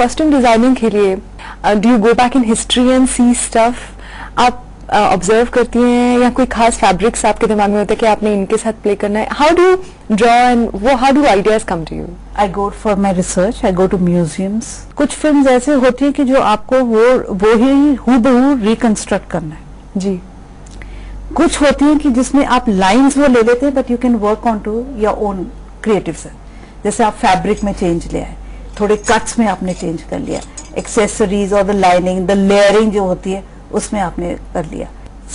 Costume designing के लिए do you go back in history and see stuff? आप observe करती हैं या कोई खास फैब्रिक्स आपके दिमाग में होते हैं कि आपने इनके साथ प्ले करना है? हाउ डू ड्रॉ एंड वो how do ideas come to you? I go for my research, I go to museums. कुछ फिल्म ऐसे होती है कि जो आपको वो ही हूबहू रिकंस्ट्रक्ट करना है जी. कुछ होती हैं कि जिसमें आप लाइंस वो ले लेते हैं but you can work on to your own creative self. जैसे आप फैब्रिक में चेंज ले आए, थोड़े कट्स में आपने चेंज कर लिया, एक्सेसरीज और द लाइनिंग द लेयरिंग जो होती है उसमें आपने कर लिया.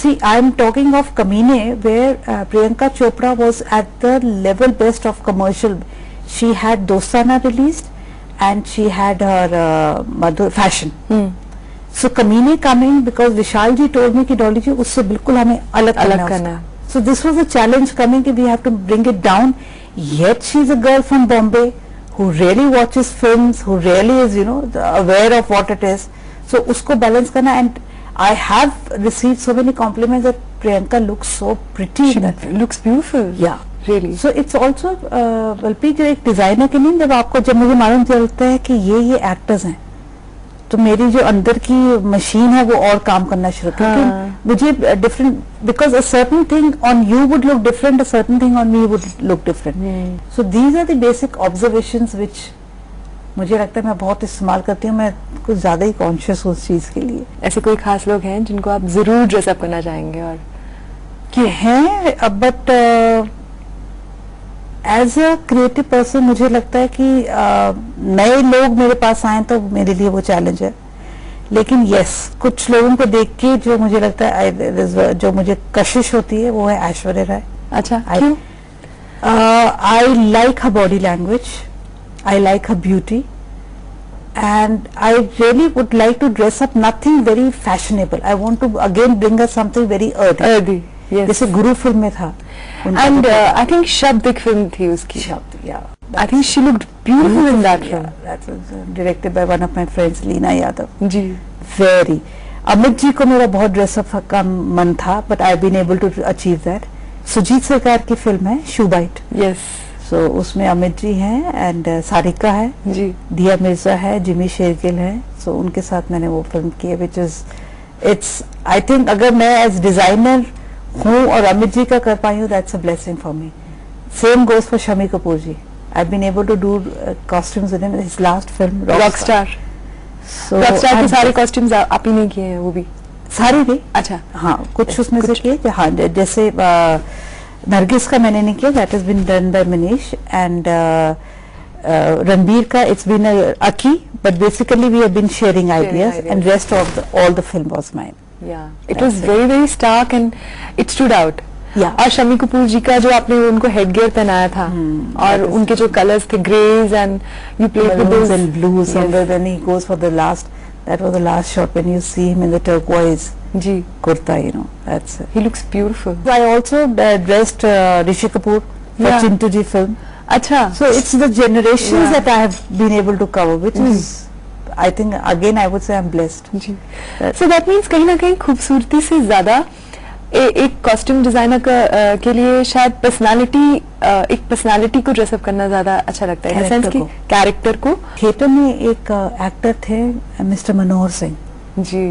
See I am talking of Kaminey where Priyanka Chopra was at the level best of commercial. She had Dostana released and she had her Madhur Fashion. So Kaminey coming because Vishal ji told me कि डॉली जी उससे बिल्कुल हमें अलग करना है. So this was a challenge coming कि we have to bring it down. Yet she is a girl from Bombay who really watches films, who really is, you know, aware of what it is. So usko balance karna, and I have received so many compliments that Priyanka looks so pretty. She looks beautiful. Yeah, really. So it's also बल्कि जो एक designer के नहीं, जब मुझे मालूम चलता है कि ये एक्टर्स हैं तो मेरी जो अंदर की मशीन है वो और काम करना शुरू कर. मुझे different because a certain thing on you would look different, a certain thing on me would look different. So these are the basic observations which मुझे लगता है मैं बहुत इस्तेमाल करती हूँ. मैं कुछ ज्यादा ही कॉन्शियस हूँ उस चीज के लिए. ऐसे कोई खास लोग हैं जिनको आप जरूर ड्रेसअप करना चाहेंगे? और कि हैं, but as a creative person मुझे लगता है कि नए लोग मेरे पास आए तो मेरे लिए वो चैलेंज है. लेकिन यस, कुछ लोगों को देख के जो मुझे लगता है जो मुझे कशिश होती है वो है ऐश्वर्या राय. अच्छा, क्यों? I like her body language, I like her beauty, and I really would like to dress up nothing very fashionable. I want to again bring us something very earthy. जैसे गुरु फिल्म में था. एंड आई थिंक शब्द एक film थी उसकी. शब्द, या I think she looked beautiful in that film. That was directed by one of my friends, Leena Yadav. जी. वेरी. अमित जी को मेरा बहुत ड्रेसअप का मन था but I been able to achieve that. Sujit Sarkar की फिल्म है शू बाइट. यस. सो उसमें अमित जी हैं एंड सारिका है जी, दिया मिर्जा है, जिमी शेरगिल है. सो उनके साथ मैंने वो फिल्म की है which is it's I think अगर मैं एज डिजाइनर हूँ और अमित जी का कर पाई हूँ, that's a blessing for me. Same goes for Shammi Kapoor ji. I been able to do costumes with him. His last film Rockstar. So Rockstar के सारे कॉस्ट्यूम्स आप ही ने किए हैं? वो भी सारे भी. अच्छा. हाँ, कुछ उसमें से किए. हाँ, जैसे नरगिस का मैंने नहीं किया, that has been done by Manish. And Ranbir का it's been Aki, but basically we have been sharing ideas and rest of all the film was mine. Yeah, it was very stark and it stood out. Yeah. और शमी कपूर जी का जो आपने उनको headgear पहनाया था और उनके जो कलर्स थे greys and you played with those and blues. And then he goes for the last, that was the last shot when you see him in the turquoise जी kurta, you know, that's it. he looks beautiful. I also dressed Rishi Kapoor for Yeah. Chintu ji film. अच्छा. So it's the generations Yeah. that I have been able to cover, which is I think again I would say I'm blessed. जी. So that means कहीं ना कहीं खूबसूरती से ज्यादा एक costume designer के लिए शायद एक पर्सनालिटी को ड्रेसअप करना ज्यादा अच्छा लगता है. सेंस की कैरेक्टर को. थिएटर में एक एक्टर थे mister Manohar Singh ji.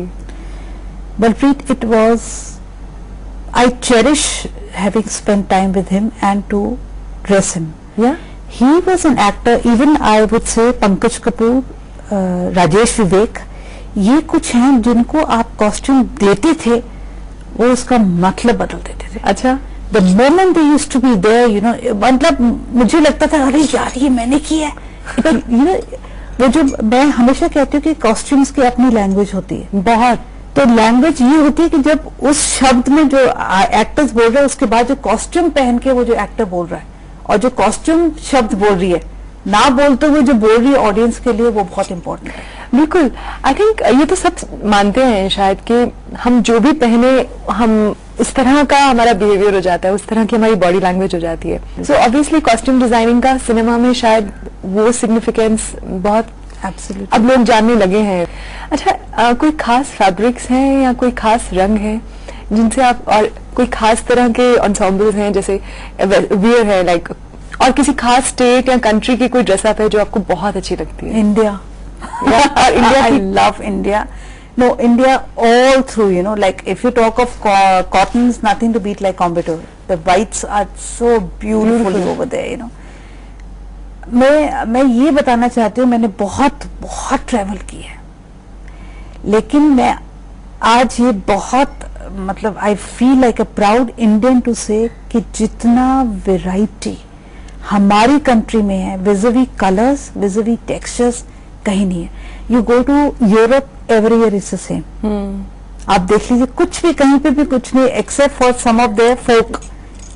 Balpreet, it was, I cherish having spent time with him and to dress him. Yeah. He was an actor. Even I would say Pankaj Kapoor, Rajesh Vivek, ये कुछ हैं जिनको आप कॉस्ट्यूम देते थे वो उसका मतलब बदल देते थे. अच्छा. The moment they used to be there, you know, मतलब मुझे लगता था अरे यार ये मैंने किया है. यू नो, वो जो मैं हमेशा कहती हूँ कि कॉस्ट्यूम्स की अपनी लैंग्वेज होती है बहुत. तो लैंग्वेज ये होती है कि जब उस शब्द में जो एक्टर्स बोल रहे हैं उसके बाद जो कॉस्ट्यूम पहन के वो जो एक्टर बोल रहा है और जो कॉस्ट्यूम शब्द बोल रही है ना बोलते हुए जो बोल रही है ऑडियंस के लिए, वो बहुत इंपॉर्टेंट है. बिल्कुल. आई थिंक ये तो सब मानते हैं शायद कि हम जो भी पहने हम उस तरह का हमारा बिहेवियर हो जाता है, उस तरह की हमारी बॉडी लैंग्वेज हो जाती है. सो ऑब्वियसली कॉस्ट्यूम डिजाइनिंग का सिनेमा में शायद वो सिग्निफिकेंस बहुत एब्सोल्युटली अब लोग जानने लगे हैं. अच्छा, कोई खास फैब्रिक्स हैं या कोई खास रंग है जिनसे आप, और कोई खास तरह के एंसेम्बल्स हैं जैसे वियर है लाइक, और किसी खास स्टेट या कंट्री की कोई ड्रेसअप है जो आपको बहुत अच्छी लगती है? इंडिया. और इंडिया I की love India. No, India all through, you know, like if you talk of cottons, nothing to beat like Coimbatore. The whites are so beautiful over there, you know. मैं ये बताना चाहती हूँ, मैंने बहुत बहुत ट्रैवल की है, लेकिन मैं आज ये बहुत मतलब I feel like a proud Indian to say कि जितना वैरायटी हमारी कंट्री में है विज़िवी कलर्स विज़िवी टेक्सचर्स कहीं नहीं है. You go to Europe every year is the same. आप देख लीजिए कुछ भी कहीं पे भी कुछ नहीं except for some of their folk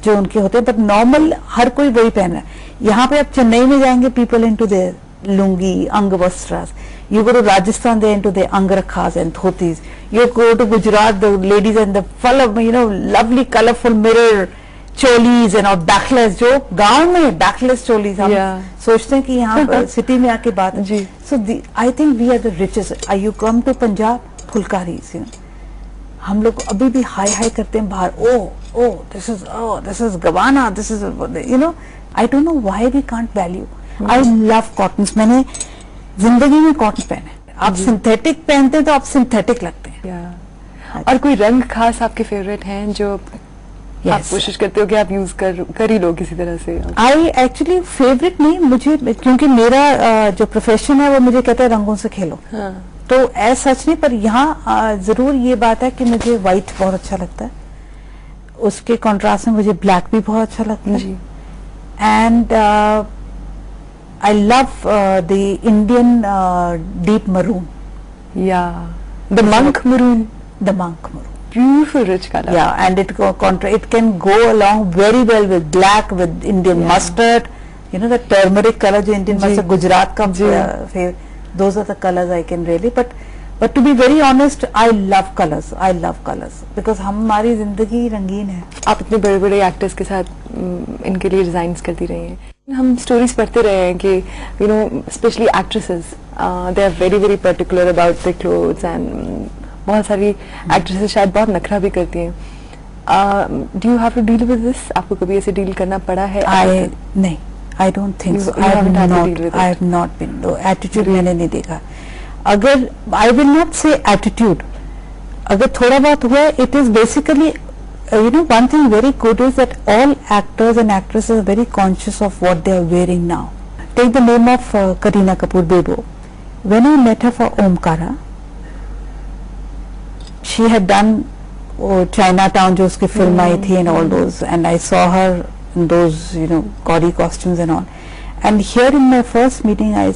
जो उनके होते हैं, बट नॉर्मल हर कोई वही पहन रहा है. यहाँ पे आप चेन्नई में जाएंगे पीपल इनटू देयर लुंगी अंग वस्त्रास. You go to Rajasthan, they're into the angrakhas and dhotis. You go to Gujarat, the ladies and the full of, you know, lovely colorful mirror cholis and और backless, जो गांव में backless cholis हम Yeah. सोचते हैं कि यहाँ पर सिटी में आके बात है. जी. So I think we are the richest. You come to Punjab, फुलकारीज, you know. हम लोग अभी भी हाई हाई करते हैं बाहर. दिस इज गवाना, this is, you know, I don't know why we can't value. I love cottons. मैंने जिंदगी में कॉटन पहने. आप सिंथेटिक पहनते हैं तो आप सिंथेटिक लगते हैं. या और कोई रंग खास आपके फेवरेट हैं जो आप कोशिश करते हो कि आप यूज कर ही लो किसी तरह से? आई एक्चुअली फेवरेट नहीं, मुझे क्योंकि मेरा जो प्रोफेशन है वो मुझे कहता है रंगों से खेलो. हाँ. तो ऐसा सच नहीं, पर यहाँ जरूर ये बात है कि मुझे व्हाइट बहुत अच्छा लगता है. उसके कॉन्ट्रास्ट में मुझे ब्लैक भी बहुत अच्छा लगता है. And I love the Indian deep maroon. Yeah, the monk maroon. The monk maroon. Beautiful, rich color. Yeah, and it can go along very well with black, with Indian mustard. You know the turmeric color, जो Indian mustard Gujarat का favorite. Those are the colors I can really. But to be very honest, I love colors. I love colors because हमारी जिंदगी रंगीन है. आप इतने बड़े बड़े एक्टर्स के साथ इनके लिए डिजाइन्स करती रही हैं. हम स्टोरीज पढ़ते रहे हैं कि you know specially actresses they are very very particular about the clothes and बहुत सारी एक्ट्रेसेस शायद बहुत नखरा भी करती हैं. Do you have to deal with this? आपको कभी ऐसे डील करना पड़ा है? नहीं, I don't think so. I have not been. Attitude मैंने नहीं देखा. अगर I will not say attitude, अगर थोड़ा बहुत हुआ, it is basically you know, one thing very good is that all actors and actresses are very conscious of what they are wearing now. Take the name of Kareena Kapoor, Bebo. When I met her for Omkara, she had done Chinatown, जो उसकी film आई थी, and all those, and I saw her in those, you know, gaudy costumes and all. And here in my first meeting, I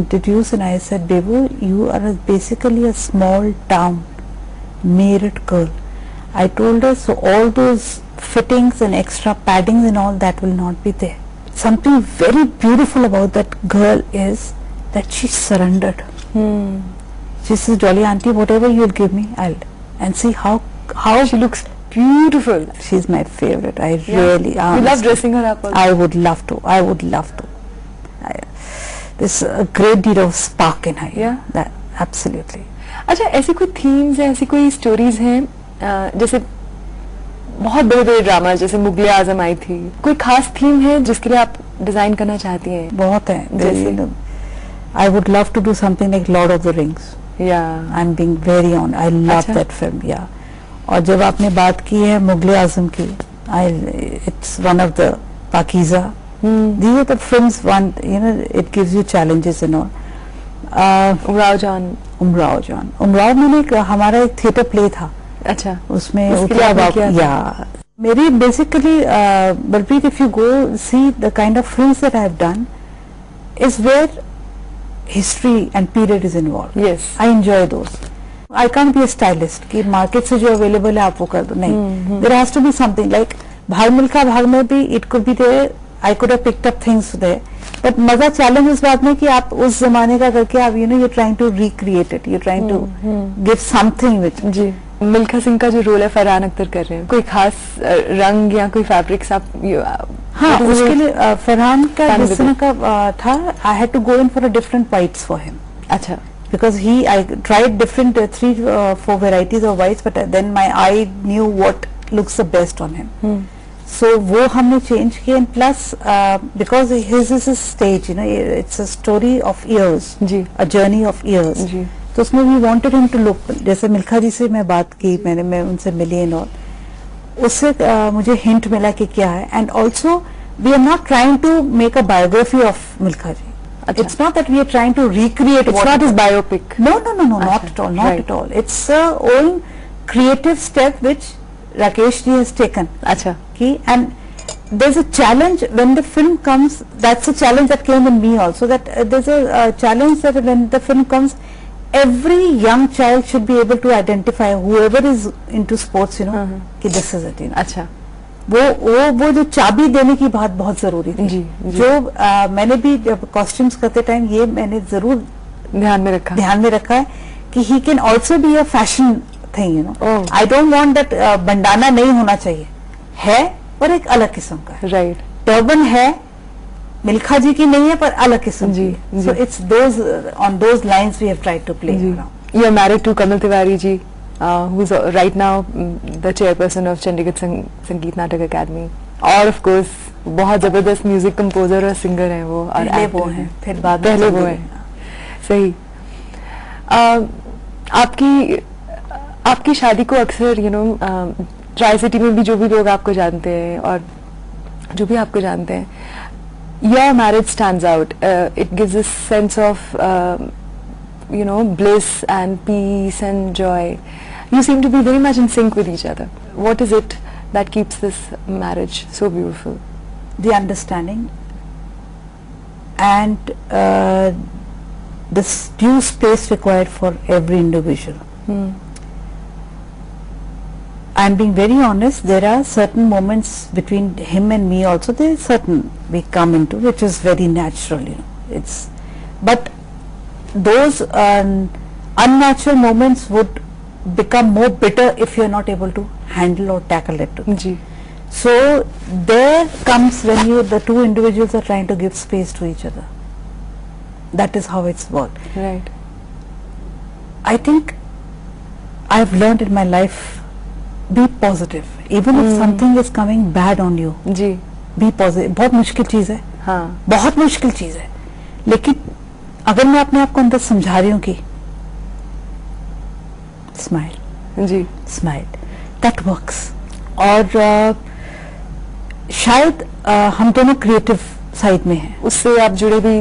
introduced and I said, Bebo, you are basically a small town Meerut girl. I told her, so all those fittings and extra paddings and all that will not be there. Something very beautiful about that girl is that she surrendered. She says, Dolly auntie, whatever you'll give me, I'll. And see how she looks beautiful. She's my favorite. I really. You love dressing her up also. I would love to. There's a great deal of spark in her. Yeah. That absolutely. अच्छा, ऐसी कोई themes हैं, ऐसी कोई stories हैं जैसे बहुत बड़े बड़े ड्रामा जैसे मुगले आजम आई थी, कोई खास थीम है जिसके लिए आप डिजाइन करना चाहती हैं? बहुत है. जैसे I would love to do something like Lord of the Rings. I am being very on. I love that film. या और जब आपने बात की है मुगले आजम की, it's one of the Pakeezah. these are the films, one, you know, it gives you challenges and all. Umrao जान मैंने हमारा एक थिएटर प्ले था. अच्छा, उसमें या मेरी basically Balpreet, if you go see the kind of films that I have done is where history and period is involve. Yes, I enjoy those. I can't be a stylist कि market से जो available है आप वो कर दो. नहीं, there has to be something like Bhaag Milkha Bhaag में भी it could be there. I could have picked up things there. But मजा चैलेंज इस बात में कि आप उस जमाने का करके आप you know you trying to recreate it, you trying to give something which. जी, मिल्खा सिंह का जो रोल है फरहान अख्तर कर रहे हैं, कोई खास रंग या कोई फैब्रिक्स आप? हाँ, उसके लिए फरहान का जिस तरह का था, I had to go in for a different whites for him. अच्छा, because I tried different 3-4 varieties of whites, but then my eye knew what looks the best on him. So वो हमने चेंज किया, and plus because his is a stage, you know, it's a story of years, जी, a journey of years, जी, तो उसमें we wanted him to look, जैसे मिल्खा जी से मैं बात की, मैं उनसे मिली एंड ऑल, उससे मुझे हिंट मिला कि क्या है, and also we are not trying to make a biography of Milkha ji. अच्छा. It's not that we are trying to recreate. It's not his biopic. No, not Achha, at all, not right. at all. It's a own creative step which Rakesh ji has taken. अच्छा, Okay, and there's a challenge when the film comes. That's a challenge that came in me also. That there's a challenge that when the film comes, every young child should be able to identify, whoever is into sports, you know, कि this is it. You know. अच्छा, वो जो चाबी देने की बात बहुत जरूरी थी. जी, जी. जो मैंने भी कॉस्ट्यूम्स करते टाइम ये मैंने जरूर ध्यान में रखा. ध्यान में रखा है कि he can also be a fashion thing, you know. Oh. I don't want that bandana नहीं होना चाहिए, है पर एक अलग किस्म का है. राइट, टर्बन है, मिल्खा जी की नहीं है पर अलग किस्म जी, की. जी. So it's those on those lines we have tried to play. जी. You are married to Kamal Tiwari ji, who is right now the chairperson of Chandigarh Sangeet Natak Academy, और of course बहुत जबरदस्त music composer और singer हैं वो, और पहले actor वो हैं, फिर बाद में पहले वो चंदेरी. हैं. सही. आपकी शादी को अक्सर यू नो ट्राई सिटी में भी जो भी लोग आपको जानते हैं और जो भी आपको जानते हैं, your marriage stands out. It gives a sense of you know, bliss and peace and joy. You seem to be very much in sync with each other. What is it that keeps this marriage so beautiful? The understanding and the due space required for every individual. I'm being very honest, there are certain moments between him and me also, there is certain we come into, which is very natural, you know. It's, but those unnatural moments would become more bitter if you're not able to handle or tackle it. Ji, So there comes when the two individuals are trying to give space to each other. That is how it's worked. right. I think I've learned in my life, be positive. Even if something is coming bad on you, ji, be positive. बहुत मुश्किल चीज है, हाँ, बहुत मुश्किल चीज है, लेकिन अगर मैं अपने आप को अंदर समझा रही हूँ कि स्माइल, जी, स्माइल, दैट वर्क्स. और शायद हम दोनों क्रिएटिव साइड में हैं, उससे आप जुड़े भी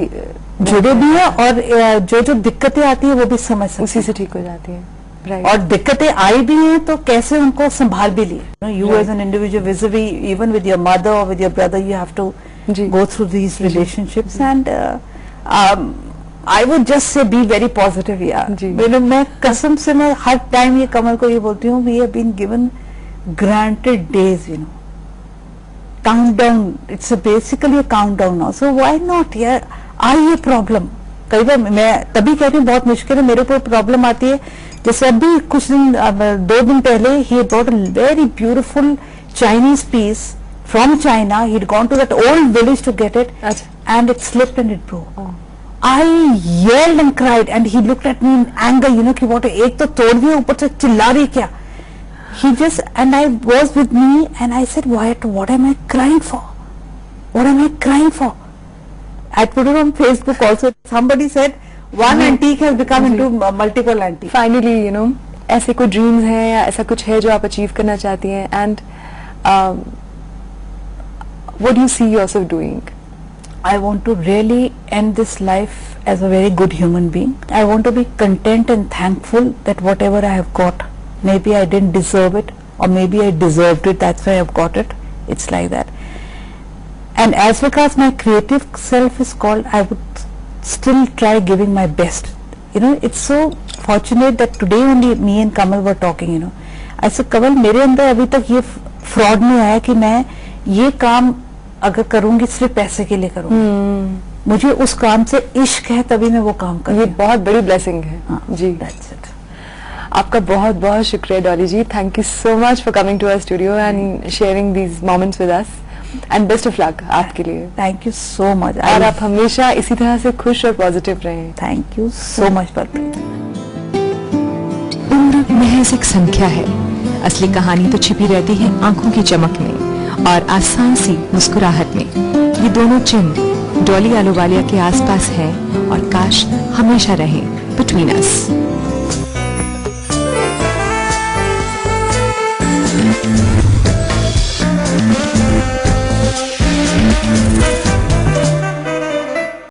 हैं, और जो दिक्कतें आती है वो भी समझ सकते उसी हैं, से ठीक हो जाती है. राइट. और दिक्कतें आई भी हैं तो कैसे उनको संभाल भी लिए. You Right. As an individual vis-a-vis, even with your mother और with your brother, you have to जी, go through these relationships, and I would just say be very positive. जी. मैं कसम से मैं हर टाइम ये कमल को ये बोलती हूँ, we have been given granted days, you know. Countdown, it's basically a countdown now. So why not? यार आई ये प्रॉब्लम, कई बार मैं तभी कहती हूँ बहुत मुश्किल है, मेरे ऊपर प्रॉब्लम आती है. जैसे अभी कुछ दिन 2 दिन पहले he brought a very beautiful Chinese piece from China. He'd gone to that old village to get it, अच्छा, and it slipped and it broke. Oh. I yelled and cried, and he looked at me in anger, you know, कि what, एक तो तोड़ दिया, ऊपर से चिल्ला रही क्या. He just, and I was with me, and I said, what am I crying for? What am I crying for? I put it on Facebook also. Somebody said one antique has become into multiple antiques. Finally you know ऐसे कोई dreams हैं या ऐसा कुछ है जो आप achieve करना चाहती हैं, and what do you see yourself doing? I want to really end this life as a very good human being. I want to be content and thankful that whatever I have got, maybe I didn't deserve it, or maybe I deserved it, that's why I've got it. It's like that. And as regards my creative self is called, I would still try giving my best. You know, it's so fortunate that today only me and Kamal were talking, you know. I said, Kamal, मेरे अंदर अभी तक ये fraud नहीं आया कि मैं ये काम अगर करूंगी सिर्फ पैसे के लिए करूंगी. मुझे उस काम से इश्क है, तभी मैं वो काम कर रही ये हूँ. बहुत बड़ी ब्लेसिंग है. हाँ, जी, that's it. आपका बहुत बहुत शुक्रिया Dolly ji. Thank you so much for coming to our studio and sharing these moments with us, and best of luck आपके लिए. Thank you so much. और आप हमेशा इसी तरह से खुश और पॉजिटिव रहें. Thank you so much, Balpreet. उम्र महज एक संख्या है, असली कहानी तो छिपी रहती है आंखों की चमक में. और आसान सी मुस्कुराहट में। ये दोनों चिन्ह डॉली आहलूवालिया के आसपास हैं और काश हमेशा रहें बिटवीन अस।